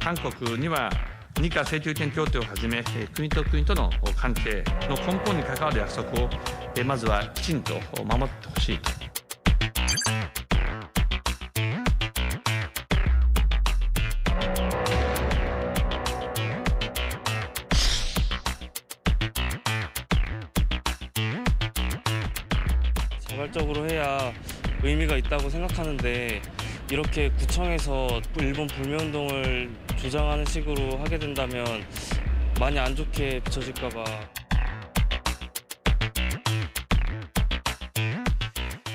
韓国には日韓請求権協定をはじめ、国と国との関係の根本に関わる約束を、まずはきちんと守ってほしいと。자발적으로 해야 의미가 있다고 생각하는데 이렇게 구청에서 일본 불매운동을 조장하는 식으로 하게 된다면 많이 안 좋게 비춰질까 봐.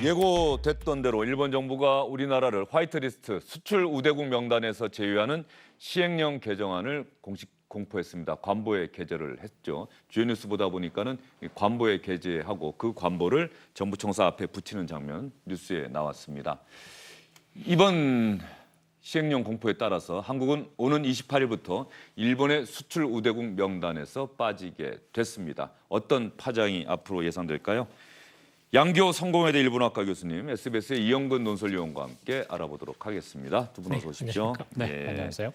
예고됐던 대로 일본 정부가 우리나라를 화이트리스트 수출 우대국 명단에서 제외하는 시행령 개정안을 공식 공포했습니다. 관보에 게재를 했죠. 주요 뉴스 보다 보니까는 관보에 게재하고 그 관보를 정부 청사 앞에 붙이는 장면 뉴스에 나왔습니다. 이번 시행령 공포에 따라서 한국은 오는 28일부터 일본의 수출 우대국 명단에서 빠지게 됐습니다. 어떤 파장이 앞으로 예상될까요? 양교 성공회대 일본어학과 교수님, SBS의 이영근 논설위원과 함께 알아보도록 하겠습니다. 두 분 어서 오십시오. 네, 안녕하세요.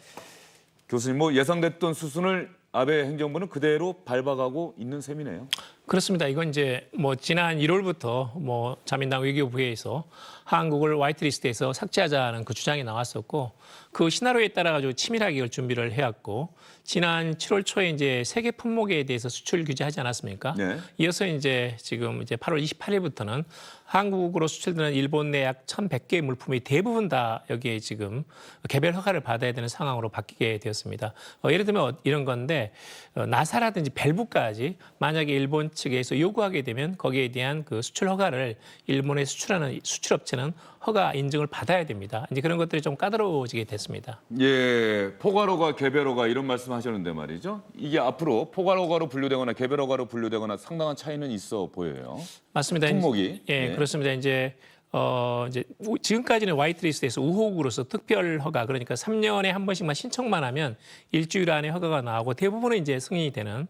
교수님, 뭐 예상됐던 수순을 아베 행정부는 그대로 밟아가고 있는 셈이네요. 그렇습니다. 이건 이제 뭐 지난 1월부터 뭐 자민당 외교부에서 한국을 화이트리스트에서 삭제하자는 그 주장이 나왔었고, 그 시나리오에 따라 가지고 치밀하게 이걸 준비를 해왔고, 지난 7월 초에 이제 세계 품목에 대해서 수출 규제하지 않았습니까? 네. 이어서 이제 지금 이제 8월 28일부터는 한국으로 수출되는 일본 내 약 1,100개의 물품이 대부분 다 여기에 지금 개별 허가를 받아야 되는 상황으로 바뀌게 되었습니다. 예를 들면 이런 건데, 나사라든지 벨브까지 만약에 일본 측에서 요구하게 되면 거기에 대한 그 수출 허가를 일본에 수출하는 수출업체는 허가 인증을 받아야 됩니다. 이제 그런 것들이 좀 까다로워지게 됐습니다. 예, 포괄허가, 개별허가 이런 말씀하셨는데 말이죠. 이게 앞으로 포괄허가로 분류되거나 개별허가로 분류되거나 상당한 차이는 있어 보여요. 맞습니다. 품목이. 예, 네. 그렇습니다. 이제 지금까지는 화이트리스트에서 우호국으로서 특별 허가, 그러니까 3년에 한 번씩만 신청만 하면 일주일 안에 허가가 나오고 대부분은 이제 승인이 되는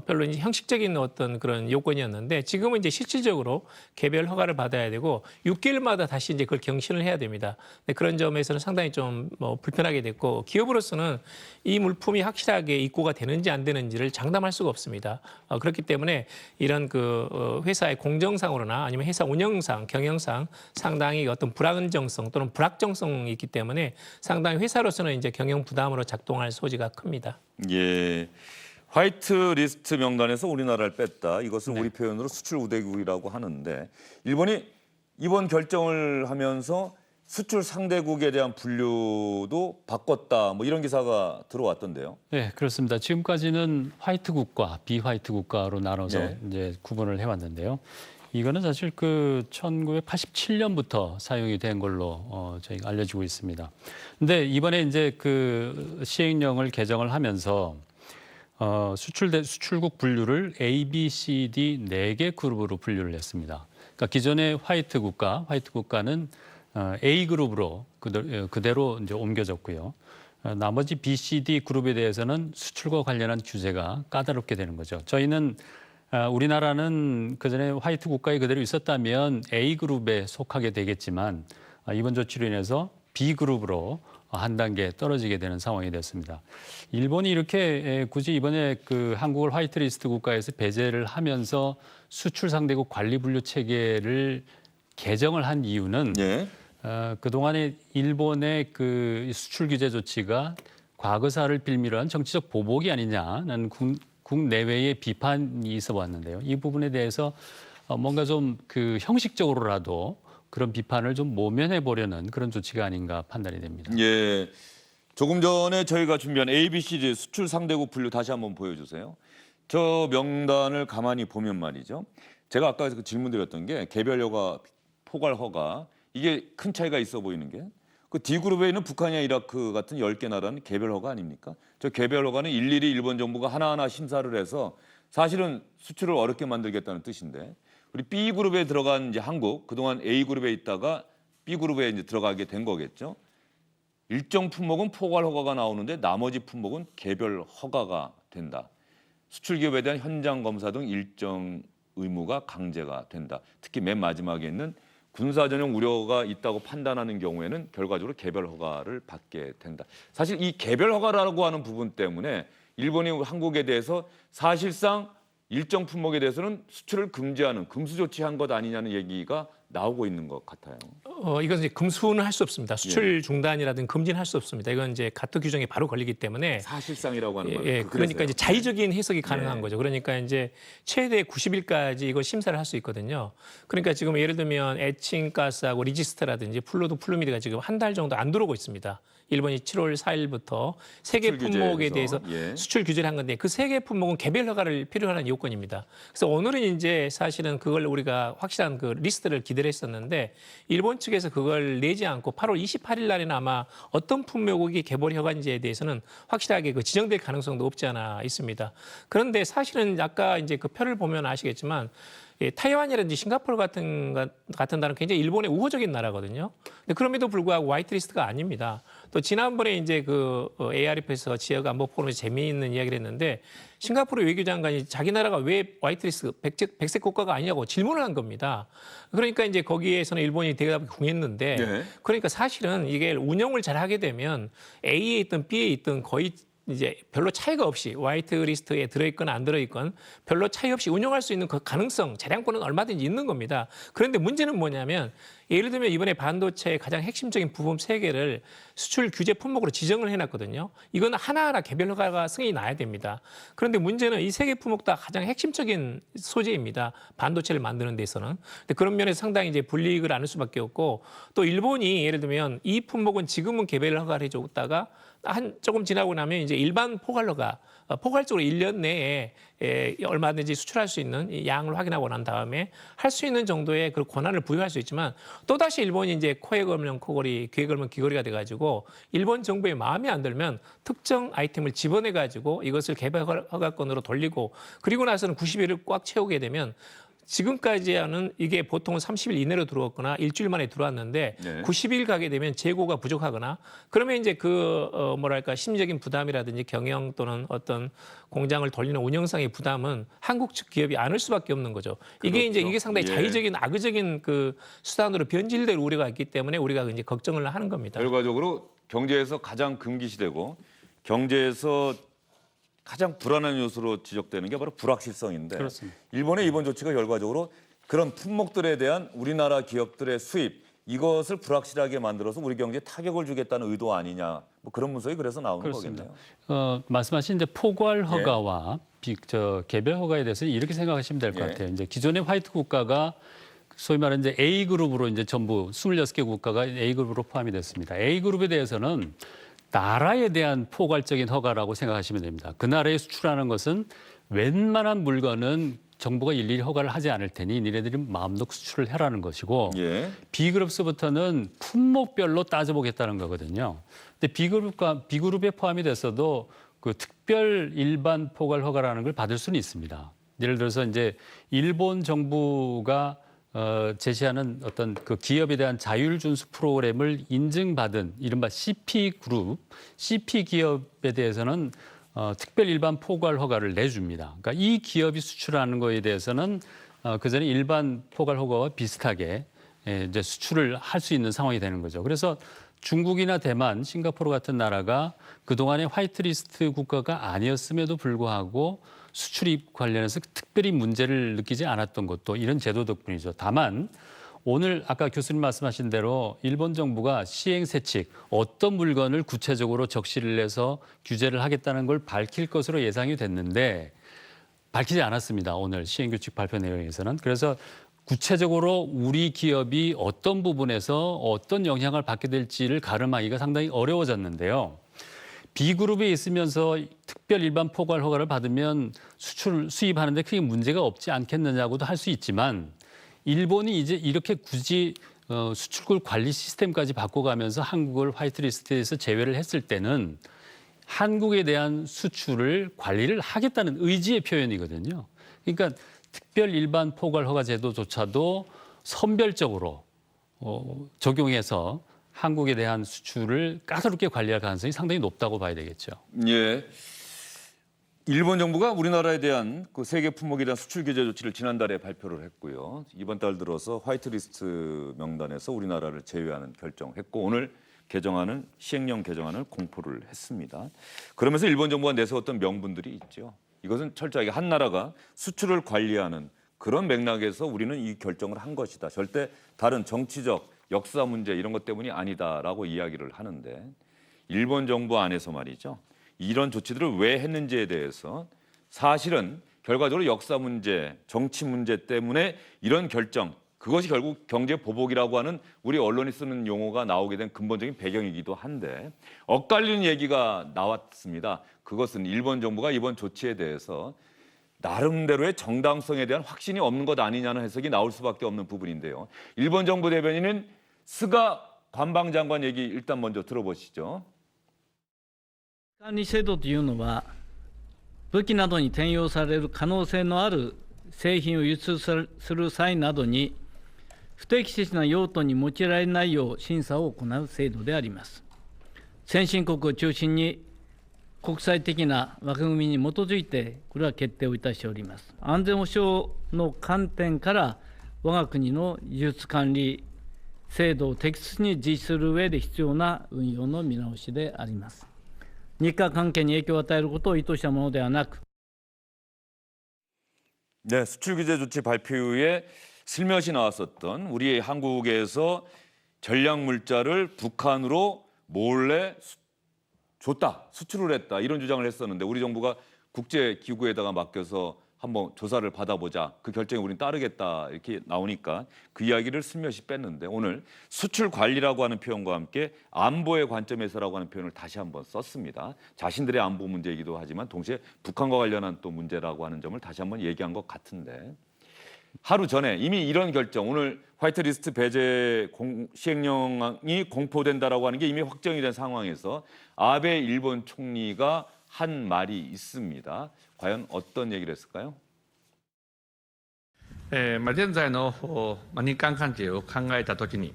별로 이제 형식적인 어떤 그런 요건이었는데, 지금은 이제 실질적으로 개별 허가를 받아야 되고 6개월마다 다시 이제 그걸 경신을 해야 됩니다. 그런 점에서는 상당히 좀 불편하게 됐고, 기업으로서는 이 물품이 확실하게 입고가 되는지 안 되는지를 장담할 수가 없습니다. 그렇기 때문에 이런 그 회사의 공정상으로나 아니면 회사 운영상, 경영상 상당히 어떤 불안정성 또는 불확정성이 있기 때문에 상당히 회사로서는 이제 경영 부담으로 작동할 소지가 큽니다. 예. 화이트리스트 명단에서 우리나라를 뺐다. 이것을 네. 우리 표현으로 수출 우대국이라고 하는데, 일본이 이번 결정을 하면서 수출 상대국에 대한 분류도 바꿨다. 뭐 이런 기사가 들어왔던데요. 네, 그렇습니다. 지금까지는 화이트 국가, 비화이트 국가로 나눠서 네. 이제 구분을 해왔는데요. 이거는 사실 그 1987년부터 사용이 된 걸로 저희가 알려지고 있습니다. 근데 이번에 이제 그 시행령을 개정을 하면서 수출국 분류를 A, B, C, D 4개 그룹으로 분류를 했습니다. 그러니까 기존의 화이트 국가는 A 그룹으로 그대로 이제 옮겨졌고요. 나머지 B, C, D 그룹에 대해서는 수출과 관련한 규제가 까다롭게 되는 거죠. 저희는 우리나라는 그전에 화이트 국가에 그대로 있었다면 A 그룹에 속하게 되겠지만, 이번 조치로 인해서 B 그룹으로 한 단계 떨어지게 되는 상황이 됐습니다. 일본이 이렇게 굳이 이번에 그 한국을 화이트리스트 국가에서 배제를 하면서 수출 상대국 관리 분류 체계를 개정을 한 이유는 예. 그동안에 일본의 그 수출 규제 조치가 과거사를 빌미로 한 정치적 보복이 아니냐는 국내외의 비판이 있어 왔는데요. 이 부분에 대해서 뭔가 좀 그 형식적으로라도 그런 비판을 좀 모면해 보려는 그런 조치가 아닌가 판단이 됩니다. 예. 조금 전에 저희가 준비한 ABCD 수출 상대국 분류 다시 한번 보여주세요. 저 명단을 가만히 보면 말이죠. 제가 아까 그 질문 드렸던 게 개별허가, 포괄허가, 이게 큰 차이가 있어 보이는 게, 그 D그룹에 있는 북한이나 이라크 같은 10개 나라는 개별허가 아닙니까? 저 개별허가는 일일이 일본 정부가 하나하나 심사를 해서 사실은 수출을 어렵게 만들겠다는 뜻인데, 우리 B그룹에 들어간 이제 한국, 그동안 A그룹에 있다가 B그룹에 이제 들어가게 된 거겠죠. 일정 품목은 포괄 허가가 나오는데 나머지 품목은 개별 허가가 된다. 수출 기업에 대한 현장 검사 등 일정 의무가 강제가 된다. 특히 맨 마지막에 있는 군사 전용 우려가 있다고 판단하는 경우에는 결과적으로 개별 허가를 받게 된다. 사실 이 개별 허가라고 하는 부분 때문에 일본이 한국에 대해서 사실상 일정 품목에 대해서는 수출을 금지하는 금수 조치한 것 아니냐는 얘기가 나오고 있는 것 같아요. 이건 이제 금수는 할 수 없습니다. 수출 예. 중단이라든지 금지는 할 수 없습니다. 이건 이제 가토 규정에 바로 걸리기 때문에 사실상이라고 하는 말은 예, 그러니까 이제 자의적인 해석이 가능한 거죠. 그러니까 이제 최대 90일까지 이걸 심사를 할 수 있거든요. 그러니까 지금 예를 들면 에칭가스하고 리지스트라든지 플루드 플루미드가 지금 한 달 정도 안 들어오고 있습니다. 일본이 7월 4일부터 세 개 수출 품목에 규제에서. 대해서 예. 수출 규제를 한 건데 그 세 개 품목은 개별 허가를 필요로 하는 요건입니다. 그래서 오늘은 이제 사실은 그걸 우리가 확실한 그 리스트를 기대를 했었는데 일본 측에서 그걸 내지 않고 8월 28일 날에는 아마 어떤 품목이 개별 허가인지에 대해서는 확실하게 그 지정될 가능성도 없지 않아 있습니다. 그런데 사실은 아까 이제 그 표를 보면 아시겠지만 예, 타이완이라든지 싱가포르 같은 나라는 굉장히 일본의 우호적인 나라거든요. 근데 그럼에도 불구하고 화이트리스트가 아닙니다. 또 지난번에 이제 그 ARF에서 지역 안보 포럼에서 재미있는 이야기를 했는데 싱가포르 외교장관이 자기 나라가 왜 화이트리스트 백색 국가가 아니냐고 질문을 한 겁니다. 그러니까 이제 거기에서는 일본이 대답이 궁했는데 네. 그러니까 사실은 이게 운영을 잘 하게 되면 A에 있든 B에 있든 거의 이제 별로 차이가 없이 화이트 리스트에 들어있건 안 들어있건 별로 차이 없이 운영할 수 있는 그 가능성, 재량권은 얼마든지 있는 겁니다. 그런데 문제는 뭐냐면 예를 들면 이번에 반도체의 가장 핵심적인 부품 3개를 수출 규제 품목으로 지정을 해놨거든요. 이건 하나하나 개별 허가가 승인이 나야 됩니다. 그런데 문제는 이 3개 품목 다 가장 핵심적인 소재입니다. 반도체를 만드는 데서는. 근데 그런 면에서 상당히 이제 불이익을 안을 수밖에 없고 또 일본이 예를 들면 이 품목은 지금은 개별 허가를 해줬다가 조금 지나고 나면 이제 일반 포괄허가 포괄적으로 1년 내에 얼마든지 수출할 수 있는 이 양을 확인하고 난 다음에 할 수 있는 정도의 그 권한을 부여할 수 있지만 또다시 일본이 이제 코에 걸면 코걸이, 귀에 걸면 귀걸이가 돼가지고 일본 정부의 마음에 안 들면 특정 아이템을 집어내가지고 이것을 개별 허가권으로 돌리고 그리고 나서는 90일을 꽉 채우게 되면 지금까지는 이게 보통은 30일 이내로 들어왔거나 일주일 만에 들어왔는데 네. 90일 가게 되면 재고가 부족하거나 그러면 이제 그 뭐랄까 심리적인 부담이라든지 경영 또는 어떤 공장을 돌리는 운영상의 부담은 한국 측 기업이 안을 수밖에 없는 거죠. 이게 그렇죠. 이제 이게 상당히 예. 자의적인 악의적인 그 수단으로 변질될 우려가 있기 때문에 우리가 이제 걱정을 하는 겁니다. 결과적으로 경제에서 가장 금기시되고 경제에서 가장 불안한 요소로 지적되는 게 바로 불확실성인데 그렇습니다. 일본의 이번 조치가 결과적으로 그런 품목들에 대한 우리나라 기업들의 수입 이것을 불확실하게 만들어서 우리 경제에 타격을 주겠다는 의도 아니냐 뭐 그런 분석이 그래서 나오는 그렇습니다. 거겠네요. 말씀하신 이제 포괄 허가와 개별 허가에 대해서 이렇게 생각하시면 될 것 예. 같아요. 이제 기존의 화이트 국가가 소위 말하는 이제 A 그룹으로 이제 전부 26개 국가가 A 그룹으로 포함이 됐습니다. A 그룹에 대해서는 나라에 대한 포괄적인 허가라고 생각하시면 됩니다. 그 나라에 수출하는 것은 웬만한 물건은 정부가 일일이 허가를 하지 않을 테니 니네들이 마음껏 수출을 해라는 것이고 예. B그룹서부터는 품목별로 따져보겠다는 거거든요. 근데 B그룹에 포함이 됐어도 그 특별 일반 포괄 허가라는 걸 받을 수는 있습니다. 예를 들어서 이제 일본 정부가 제시하는 어떤 그 기업에 대한 자율 준수 프로그램을 인증받은 이른바 CP 그룹, CP 기업에 대해서는 특별 일반 포괄 허가를 내줍니다. 그러니까 이 기업이 수출하는 거에 대해서는 그전에 일반 포괄 허가와 비슷하게 이제 수출을 할 수 있는 상황이 되는 거죠. 그래서 중국이나 대만, 싱가포르 같은 나라가 그동안의 화이트리스트 국가가 아니었음에도 불구하고 수출입 관련해서 특별히 문제를 느끼지 않았던 것도 이런 제도 덕분이죠. 다만 오늘 아까 교수님 말씀하신 대로 일본 정부가 시행세칙 어떤 물건을 구체적으로 적시를 해서 규제를 하겠다는 걸 밝힐 것으로 예상이 됐는데 밝히지 않았습니다. 오늘 시행규칙 발표 내용에서는. 그래서 구체적으로 우리 기업이 어떤 부분에서 어떤 영향을 받게 될지를 가름하기가 상당히 어려워졌는데요. B그룹에 있으면서 특별 일반 포괄 허가를 받으면 수입하는데 크게 문제가 없지 않겠느냐고도 할 수 있지만 일본이 이제 이렇게 굳이 수출국 관리 시스템까지 바꿔가면서 한국을 화이트리스트에서 제외를 했을 때는 한국에 대한 수출을 관리를 하겠다는 의지의 표현이거든요. 그러니까 특별 일반 포괄 허가 제도조차도 선별적으로 적용해서 한국에 대한 수출을 까다롭게 관리할 가능성이 상당히 높다고 봐야 되겠죠. 예. 일본 정부가 우리나라에 대한 그 세계 품목에 대한 수출 규제 조치를 지난달에 발표를 했고요. 이번 달 들어서 화이트리스트 명단에서 우리나라를 제외하는 결정했고 오늘 시행령 개정안을 공포를 했습니다. 그러면서 일본 정부가 내세웠던 명분들이 있죠. 이것은 철저하게 한 나라가 수출을 관리하는 그런 맥락에서 우리는 이 결정을 한 것이다. 절대 다른 정치적 역사 문제 이런 것 때문이 아니다라고 이야기를 하는데 일본 정부 안에서 말이죠. 이런 조치들을 왜 했는지에 대해서 사실은 결과적으로 역사 문제, 정치 문제 때문에 이런 결정, 그것이 결국 경제 보복이라고 하는 우리 언론이 쓰는 용어가 나오게 된 근본적인 배경이기도 한데 엇갈리는 얘기가 나왔습니다. 그것은 일본 정부가 이번 조치에 대해서 나름대로의 정당성에 대한 확신이 없는 것 아니냐는 해석이 나올 수밖에 없는 부분인데요. 일본 정부 대변인은 스가 관방장관 얘기 일단 먼저 들어보시죠. 管理制度というのは、武器などに転用される可能性のある製品を輸出する際などに、不適切な用途に用いられないよう審査を行う制度であります。先進国を中心に、国際的な枠組みに基づいて、これは決定をいたしております。安全保障の観点から、我が国の輸出管理制度を適切に実施する上で必要な運用の見直しであります。日韓関係に影響を与えることを意図したものではなく 네, 수출 규제 조치 발표 이후에 슬며시 나왔었던 우리 한국에서 전략 물자를 북한으로 몰래 줬다, 수출을 했다 이런 주장을 했었는데 우리 정부가 국제 기구에다가 맡겨서 한번 조사를 받아보자. 그 결정에 우리는 따르겠다 이렇게 나오니까 그 이야기를 슬며시 뺐는데 오늘 수출 관리라고 하는 표현과 함께 안보의 관점에서라고 하는 표현을 다시 한번 썼습니다. 자신들의 안보 문제이기도 하지만 동시에 북한과 관련한 또 문제라고 하는 점을 다시 한번 얘기한 것 같은데 하루 전에 이미 이런 결정 오늘 화이트리스트 배제 시행령이 공포된다라고 하는 게 이미 확정이 된 상황에서 아베 일본 총리가 한 말이 있습니다. 과연 어떤 얘기를 했을까요? 現在の日韓関係を考えたときに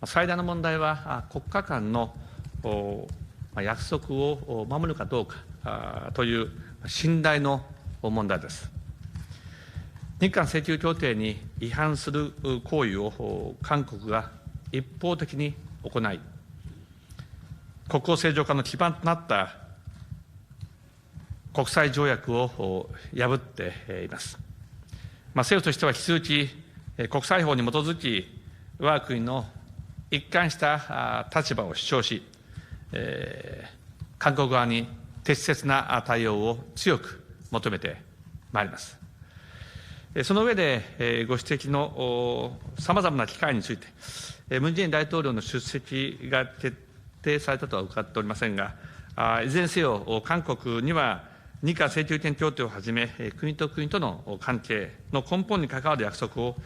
最大の問題は国家間の約束を守るかどうかという信頼の問題です。日韓請求協定に違反する行為を韓国が一方的に行い、国交正常化の基盤となった国際条約を破っています。政府としては引き続き国際法に基づき我が国の一貫した立場を主張し、韓国側に適切な対応を強く求めてまいります。その上でご指摘のさまざまな機会について、ムン・ジェイン大統領の出席が決定されたとは伺っておりませんが、いずれにせよ韓国には日韓請求権協定をはじめ、国と国との関係の根本に関わる約束を、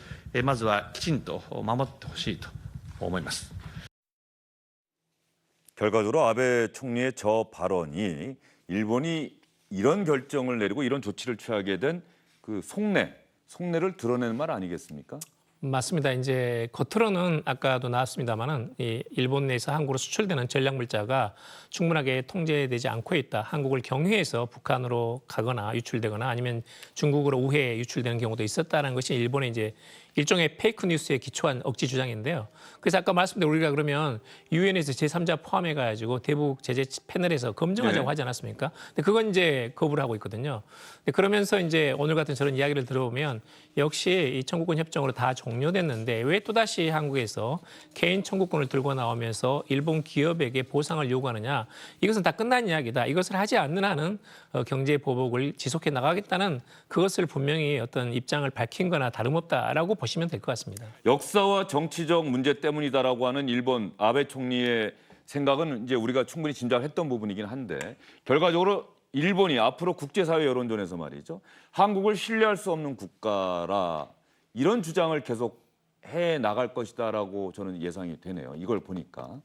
まずはきちんと守ってほしいと思います。 결과적으로 아베 총리의 저 발언이 일본이 이런 결정을 내리고 이런 조치를 취하게 된 그 속내를 드러내는 말 아니겠습니까? 맞습니다. 이제 겉으로는 아까도 나왔습니다만은 이 일본 내에서 한국으로 수출되는 전략 물자가 충분하게 통제되지 않고 있다. 한국을 경유해서 북한으로 가거나 유출되거나 아니면 중국으로 우회해 유출되는 경우도 있었다는 것이 일본의 이제 일종의 페이크 뉴스에 기초한 억지 주장인데요. 그래서 아까 말씀드린 우리가 그러면 유엔에서 제3자 포함해가지고 대북 제재 패널에서 검증하자고 하지 않았습니까? 근데 그건 이제 거부를 하고 있거든요. 근데 그러면서 이제 오늘 같은 저런 이야기를 들어보면 역시 이 청구권 협정으로 다 종료됐는데 왜 또다시 한국에서 개인 청구권을 들고 나오면서 일본 기업에게 보상을 요구하느냐? 이것은 다 끝난 이야기다. 이것을 하지 않는 한은 경제 보복을 지속해 나가겠다는 그것을 분명히 어떤 입장을 밝힌 거나 다름없다라고 보시면 될 것 같습니다. 역사와 정치적 문제 때문이다라고 하는 일본 아베 총리의 생각은 이제 우리가 충분히 짐작했던 부분이긴 한데 결과적으로 일본이 앞으로 국제사회 여론전에서 말이죠. 한국을 신뢰할 수 없는 국가라 이런 주장을 계속 해 나갈 것이다라고 저는 예상이 되네요. 이걸 보니까.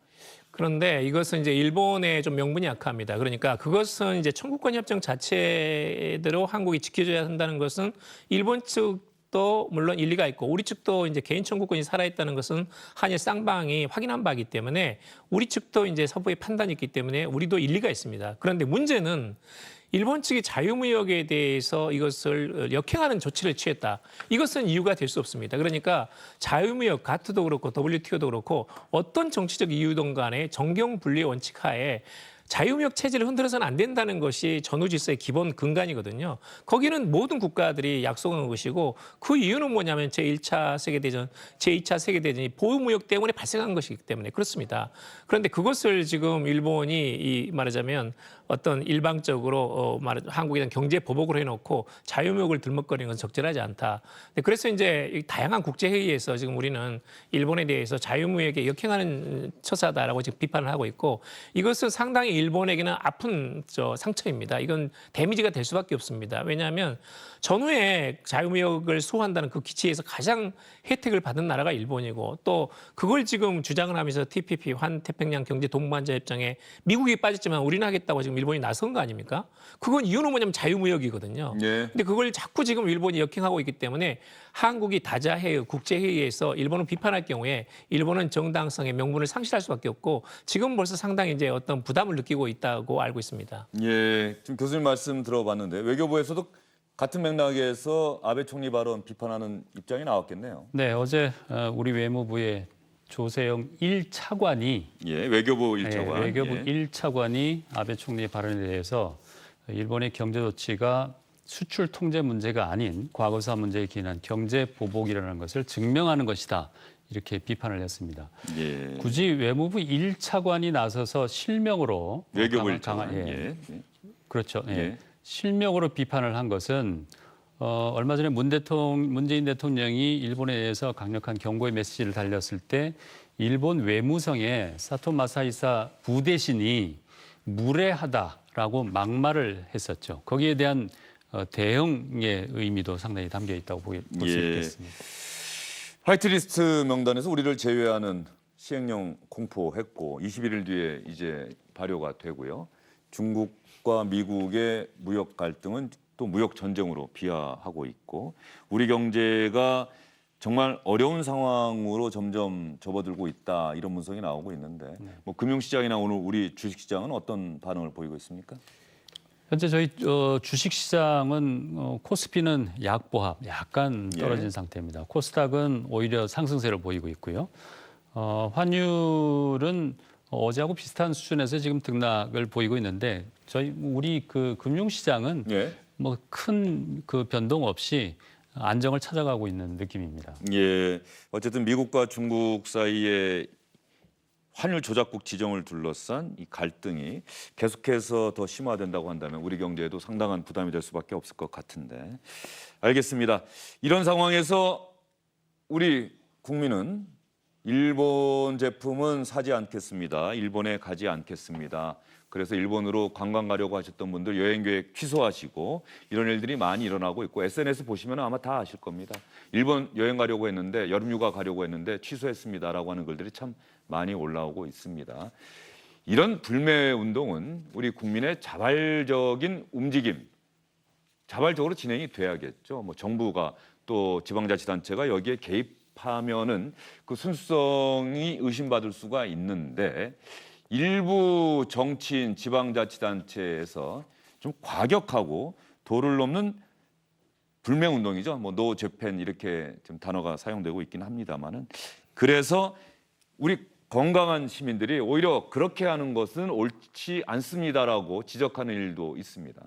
그런데 이것은 이제 일본의 좀 명분이 약합니다. 그러니까 그것은 이제 청구권 협정 자체대로 한국이 지켜줘야 한다는 것은 일본 측도 물론 일리가 있고 우리 측도 이제 개인 청구권이 살아있다는 것은 한일 쌍방이 확인한 바이기 때문에 우리 측도 이제 서부의 판단이 있기 때문에 우리도 일리가 있습니다. 그런데 문제는 일본 측이 자유무역에 대해서 이것을 역행하는 조치를 취했다. 이것은 이유가 될 수 없습니다. 그러니까 자유무역 가트도 그렇고 WTO도 그렇고 어떤 정치적 이유든 간에 정경분리의 원칙 하에 자유무역 체제를 흔들어서는 안 된다는 것이 전후질서의 기본 근간이거든요. 거기는 모든 국가들이 약속한 것이고 그 이유는 뭐냐면 제1차 세계대전, 제2차 세계대전이 보호무역 때문에 발생한 것이기 때문에 그렇습니다. 그런데 그것을 지금 일본이 말하자면 어떤 일방적으로 한국에 대한 경제 보복으로 해놓고 자유무역을 들먹거리는 건 적절하지 않다. 그래서 이제 다양한 국제회의에서 지금 우리는 일본에 대해서 자유무역에 역행하는 처사다라고 지금 비판을 하고 있고 이것은 상당히 일본에게는 아픈 상처입니다. 이건 데미지가 될 수밖에 없습니다. 왜냐하면 전후에 자유무역을 수호한다는 그 기치에서 가장 혜택을 받은 나라가 일본이고 또 그걸 지금 주장을 하면서 TPP 환태평양 경제 동반자 협정에 미국이 빠졌지만 우리는 하겠다고 지금 일본이 나선 거 아닙니까? 그건 이유는 뭐냐면 자유무역이거든요. 예. 근데 그걸 자꾸 지금 일본이 역행하고 있기 때문에 한국이 다자회의 국제회의에서 일본을 비판할 경우에 일본은 정당성의 명분을 상실할 수밖에 없고 지금 벌써 상당히 이제 어떤 부담을 느끼고 있다고 알고 있습니다. 예, 지금 교수님 말씀 들어봤는데 외교부에서도 같은 맥락에서 아베 총리 발언 비판하는 입장이 나왔겠네요. 네, 어제 우리 외무부의 조세영 1차관이 외교부 1차관. 외교부 1차관이 아베 총리의 발언에 대해서 일본의 경제 조치가 수출 통제 문제가 아닌 과거사 문제에 기인한 경제 보복이라는 것을 증명하는 것이다. 이렇게 비판을 했습니다. 예. 굳이 외무부 1차관이 나서서 실명으로 외교부 1차관. 그렇죠. 예. 예. 실명으로 비판을 한 것은 얼마 전에 문재인 대통령이 일본에 대해서 강력한 경고의 메시지를 달렸을 때 일본 외무성의 사토 마사히사 부대신이 무례하다라고 막말을 했었죠. 거기에 대한 대응의 의미도 상당히 담겨 있다고 볼 수 있겠습니다. 화이트리스트 명단에서 우리를 제외하는 시행령 공포했고 21일 뒤에 이제 발효가 되고요. 중국과 미국의 무역 갈등은 또 무역 전쟁으로 비화하고 있고 우리 경제가 정말 어려운 상황으로 점점 접어들고 있다 이런 분석이 나오고 있는데 뭐 금융시장이나 오늘 우리 주식시장은 어떤 반응을 보이고 있습니까? 현재 저희 주식시장은 코스피는 약보합, 약간 떨어진 상태입니다. 코스닥은 오히려 상승세를 보이고 있고요. 환율은 어제하고 비슷한 수준에서 지금 등락을 보이고 있는데 우리 그 금융시장은 뭐 큰 그 변동 없이 안정을 찾아가고 있는 느낌입니다. 예, 어쨌든 미국과 중국 사이에 환율 조작국 지정을 둘러싼 이 갈등이 계속해서 더 심화된다고 한다면 우리 경제에도 상당한 부담이 될 수밖에 없을 것 같은데 알겠습니다. 이런 상황에서 우리 국민은 일본 제품은 사지 않겠습니다. 일본에 가지 않겠습니다. 그래서 일본으로 관광 가려고 하셨던 분들 여행 계획 취소하시고 이런 일들이 많이 일어나고 있고 SNS 보시면 아마 다 아실 겁니다. 일본 여행 가려고 했는데 여름휴가 가려고 했는데 취소했습니다라고 하는 글들이 참 많이 올라오고 있습니다. 이런 불매 운동은 우리 국민의 자발적인 움직임, 자발적으로 진행이 돼야겠죠. 뭐 정부가 또 지방자치단체가 여기에 개입하면은 그 순수성이 의심받을 수가 있는데 일부 정치인 지방자치단체에서 좀 과격하고 도를 넘는 불매 운동이죠. 뭐 노 재팬 이렇게 좀 단어가 사용되고 있긴 합니다만은 그래서 우리 건강한 시민들이 오히려 그렇게 하는 것은 옳지 않습니다라고 지적하는 일도 있습니다.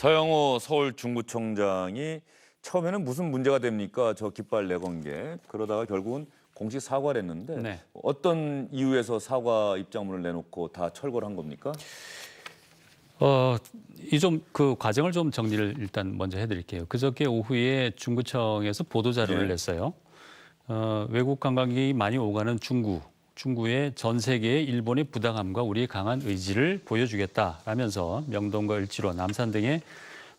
서영호 서울 중구청장이 처음에는 무슨 문제가 됩니까? 저 깃발 내건 게. 그러다가 결국은 공식 사과를 했는데 네. 어떤 이유에서 사과 입장문을 내놓고 다 철거를 한 겁니까? 이 좀 그 과정을 좀 정리를 일단 먼저 해드릴게요. 그저께 오후에 중구청에서 보도 자료를 네. 냈어요. 외국 관광객이 많이 오가는 중구의 전 세계의 일본의 부당함과 우리의 강한 의지를 보여주겠다라면서 명동과 을지로, 남산 등의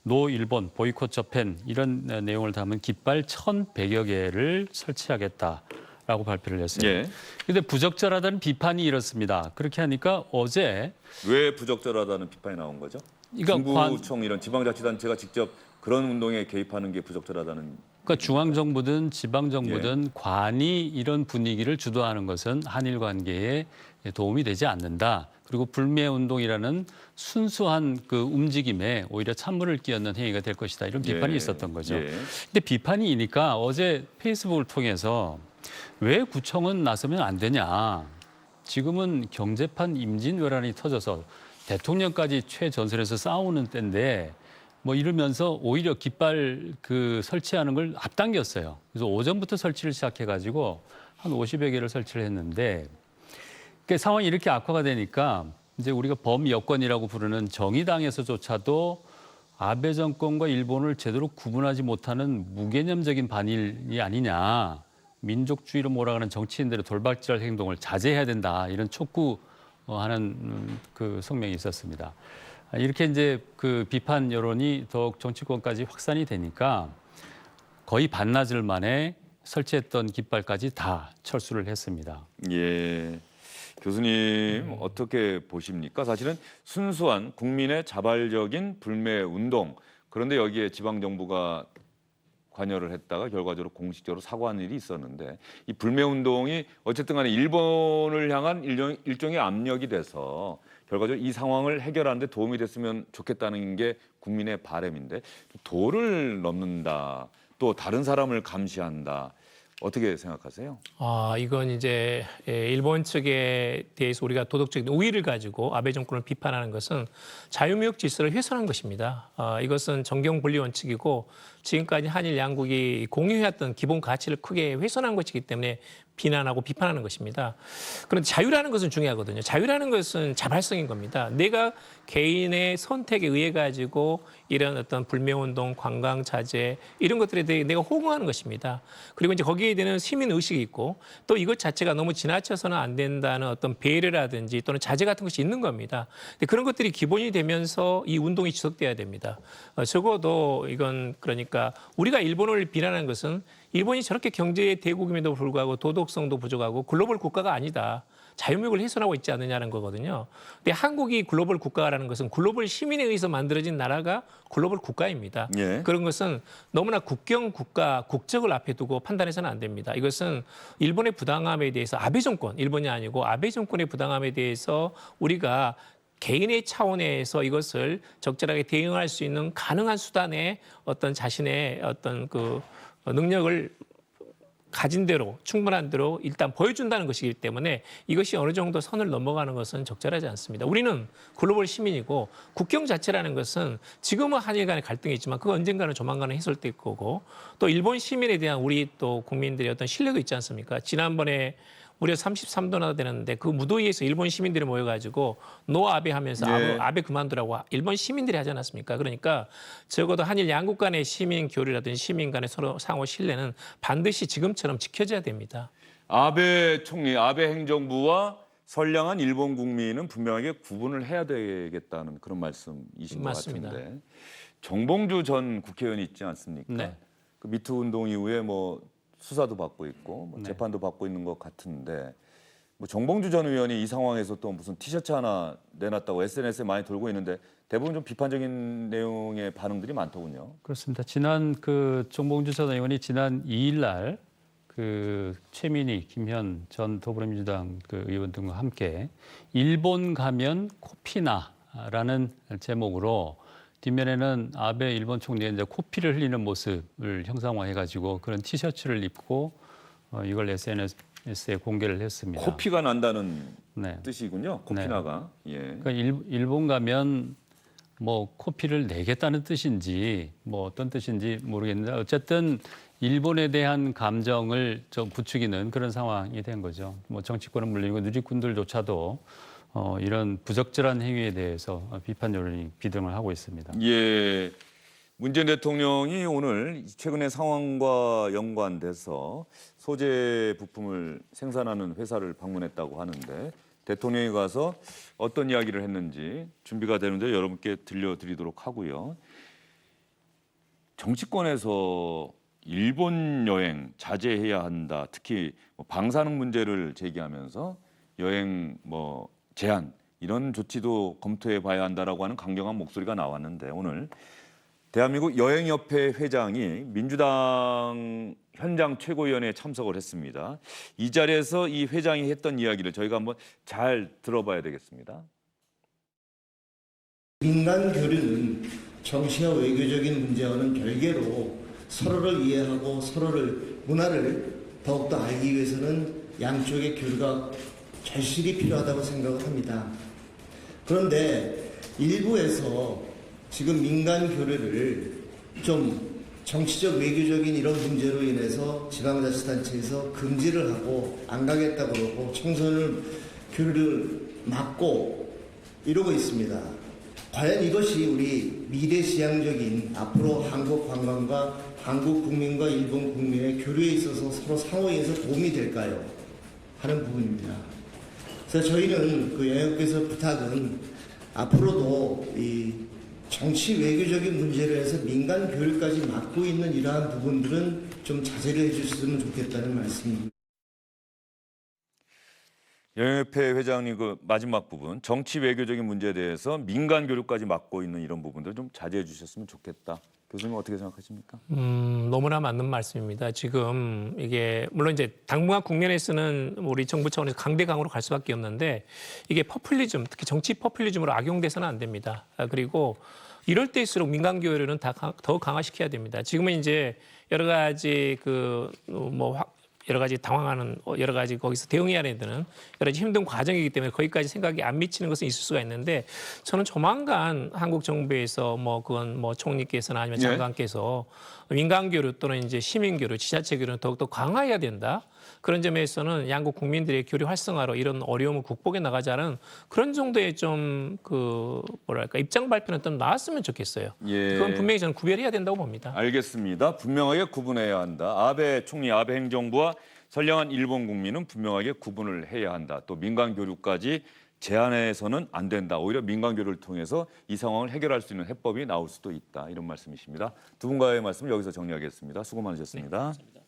노 일본, 보이콧 저펜 이런 내용을 담은 깃발 1,100여 개를 설치하겠다라고 발표를 했어요. 그런데 부적절하다는 비판이 이렇습니다. 그렇게 하니까 어제 왜 부적절하다는 비판이 나온 거죠? 그러니까 중구청 이런 지방자치단체가 직접 그런 운동에 개입하는 게 부적절하다는. 그러니까 중앙정부든 지방정부든 관이 이런 분위기를 주도하는 것은 한일 관계에 도움이 되지 않는다. 그리고 불매운동이라는 순수한 그 움직임에 오히려 찬물을 끼얹는 행위가 될 것이다. 이런 비판이 있었던 거죠. 근데 비판이니까 어제 페이스북을 통해서 왜 구청은 나서면 안 되냐. 지금은 경제판 임진왜란이 터져서 대통령까지 최전선에서 싸우는 때인데 뭐 이러면서 오히려 깃발 그 설치하는 걸 앞당겼어요. 그래서 오전부터 설치를 시작해가지고 한 50여 개를 설치를 했는데 그 상황이 이렇게 악화가 되니까 이제 우리가 범여권이라고 부르는 정의당에서조차도 아베 정권과 일본을 제대로 구분하지 못하는 무개념적인 반일이 아니냐. 민족주의로 몰아가는 정치인들의 돌발질 행동을 자제해야 된다. 이런 촉구하는 그 성명이 있었습니다. 이렇게 이제 그 비판 여론이 더욱 정치권까지 확산이 되니까 거의 반나절 만에 설치했던 깃발까지 다 철수를 했습니다. 예. 교수님 어떻게 보십니까? 사실은 순수한 국민의 자발적인 불매 운동. 그런데 여기에 지방 정부가 관여를 했다가 결과적으로 공식적으로 사과한 일이 있었는데 이 불매 운동이 어쨌든 간에 일본을 향한 일종의 압력이 돼서 결과적으로 이 상황을 해결하는 데 도움이 됐으면 좋겠다는 게 국민의 바람인데 도를 넘는다. 또 다른 사람을 감시한다. 어떻게 생각하세요? 이건 이제 일본 측에 대해서 우리가 도덕적인 우위를 가지고 아베 정권을 비판하는 것은 자유무역 질서를 훼손한 것입니다. 이것은 정경 분리 원칙이고 지금까지 한일 양국이 공유해왔던 기본 가치를 크게 훼손한 것이기 때문에 비난하고 비판하는 것입니다. 그런데 자유라는 것은 중요하거든요. 자유라는 것은 자발성인 겁니다. 내가 개인의 선택에 의해 가지고 이런 어떤 불매운동, 관광 자제 이런 것들에 대해 내가 호응하는 것입니다. 그리고 이제 거기에 대한 시민 의식이 있고 또 이것 자체가 너무 지나쳐서는 안 된다는 어떤 배려라든지 또는 자제 같은 것이 있는 겁니다. 근데 그런 것들이 기본이 되면서 이 운동이 지속돼야 됩니다. 적어도 이건 그러니까 우리가 일본을 비난하는 것은 일본이 저렇게 경제 대국임에도 불구하고 도덕성도 부족하고 글로벌 국가가 아니다. 자유무역을 훼손하고 있지 않느냐는 거거든요. 근데 한국이 글로벌 국가라는 것은 글로벌 시민에 의해서 만들어진 나라가 글로벌 국가입니다. 그런 것은 너무나 국경 국가, 국적을 앞에 두고 판단해서는 안 됩니다. 이것은 일본의 부당함에 대해서 아베 정권, 일본이 아니고 아베 정권의 부당함에 대해서 우리가 개인의 차원에서 이것을 적절하게 대응할 수 있는 가능한 수단의 어떤 자신의 어떤 그 능력을 가진 대로 충분한 대로 일단 보여준다는 것이기 때문에 이것이 어느 정도 선을 넘어가는 것은 적절하지 않습니다. 우리는 글로벌 시민이고 국경 자체라는 것은 지금은 한일 간의 갈등이 있지만 그거 언젠가는 조만간은 해소될 거고 또 일본 시민에 대한 우리 또 국민들의 어떤 신뢰도 있지 않습니까? 지난번에 무려 33도나 되는데 그 무더위에서 일본 시민들이 모여가지고 노 아베 하면서 아베 그만두라고 일본 시민들이 하지 않았습니까? 그러니까 적어도 한일 양국 간의 시민 교류라든지 시민 간의 서로 상호 신뢰는 반드시 지금처럼 지켜져야 됩니다. 아베 총리, 아베 행정부와 선량한 일본 국민은 분명하게 구분을 해야 되겠다는 그런 말씀이신 맞습니다. 것 같은데 정봉주 전 국회의원이 있지 않습니까? 네. 그 미투 운동 이후에 뭐 수사도 받고 있고 뭐 재판도 받고 있는 것 같은데 뭐 정봉주 전 의원이 이 상황에서 또 무슨 티셔츠 하나 내놨다고 SNS에 많이 돌고 있는데 대부분 좀 비판적인 내용의 반응들이 많더군요. 그렇습니다. 지난 그 정봉주 전 의원이 지난 2일 날 그 최민희, 김현 전 더불어민주당 그 의원 등과 함께 일본 가면 코피나라는 제목으로 뒷면에는 아베 일본 총리의 이제 코피를 흘리는 모습을 형상화해가지고 그런 티셔츠를 입고 이걸 SNS에 공개를 했습니다. 코피가 난다는 네. 뜻이군요. 코피나가. 예. 그러니까 일본 가면 뭐 코피를 내겠다는 뜻인지 뭐 어떤 뜻인지 모르겠는데 어쨌든 일본에 대한 감정을 좀 부추기는 그런 상황이 된 거죠. 뭐 정치권은 물론이고 누리꾼들조차도 이런 부적절한 행위에 대해서 비판 여론이 비등을 하고 있습니다. 예, 문재인 대통령이 오늘 최근의 상황과 연관돼서 소재 부품을 생산하는 회사를 방문했다고 하는데 대통령이 가서 어떤 이야기를 했는지 준비가 되는데 여러분께 들려드리도록 하고요. 정치권에서 일본 여행 자제해야 한다. 특히 방사능 문제를 제기하면서 여행 제한 이런 조치도 검토해 봐야 한다라고 하는 강경한 목소리가 나왔는데 오늘 대한민국 여행협회 회장이 민주당 현장 최고위원회에 참석을 했습니다. 이 자리에서 이 회장이 했던 이야기를 저희가 한번 잘 들어봐야 되겠습니다. 민간 교류는 정치와 외교적인 문제와는 별개로 서로를 이해하고 서로를 문화를 더욱더 알기 위해서는 양쪽의 교류가 절실히 필요하다고 생각을 합니다. 그런데 일부에서 지금 민간 교류를 좀 정치적 외교적인 이런 문제로 인해서 지방자치단체에서 금지를 하고 안 가겠다고 그러고 청소년 교류를 막고 이러고 있습니다. 과연 이것이 우리 미래지향적인 앞으로 한국 관광과 한국 국민과 일본 국민의 교류에 있어서 서로 상호에서 도움이 될까요? 하는 부분입니다. 그래서 저희는 그 여행업계에서 부탁은 앞으로도 이 정치 외교적인 문제로 해서 민간 교류까지 막고 있는 이러한 부분들은 좀 자제를 해주셨으면 좋겠다는 말씀입니다. 여행협회 회장님 그 마지막 부분 정치 외교적인 문제에 대해서 민간 교류까지 막고 있는 이런 부분들 좀 자제해 주셨으면 좋겠다. 교수님 어떻게 생각하십니까? 너무나 맞는 말씀입니다. 지금 이게 물론 이제 당분간 국면에서는 우리 정부 차원에서 강대강으로 갈 수밖에 없는데 이게 포퓰리즘, 특히 정치 포퓰리즘으로 악용돼서는 안 됩니다. 그리고 이럴 때일수록 민간 교류는 더 강화시켜야 됩니다. 지금은 이제 여러 가지 여러 가지 당황하는 여러 가지 거기서 대응해야 되는 여러 가지 힘든 과정이기 때문에 거기까지 생각이 안 미치는 것은 있을 수가 있는데 저는 조만간 한국 정부에서 그건 총리께서나 아니면 장관께서 민간 교류 또는 이제 시민 교류, 지자체 교류는 더욱더 강화해야 된다. 그런 점에서는 양국 국민들의 교류 활성화로 이런 어려움을 극복해 나가자는 그런 정도의 좀 입장 발표는 좀 나왔으면 좋겠어요. 예. 그건 분명히 저는 구별해야 된다고 봅니다. 알겠습니다. 분명하게 구분해야 한다. 아베 총리, 아베 행정부와 선량한 일본 국민은 분명하게 구분을 해야 한다. 또 민간 교류까지 제한해서는 안 된다. 오히려 민간 교류를 통해서 이 상황을 해결할 수 있는 해법이 나올 수도 있다. 이런 말씀이십니다. 두 분과의 말씀 여기서 정리하겠습니다. 수고 많으셨습니다. 네, 감사합니다.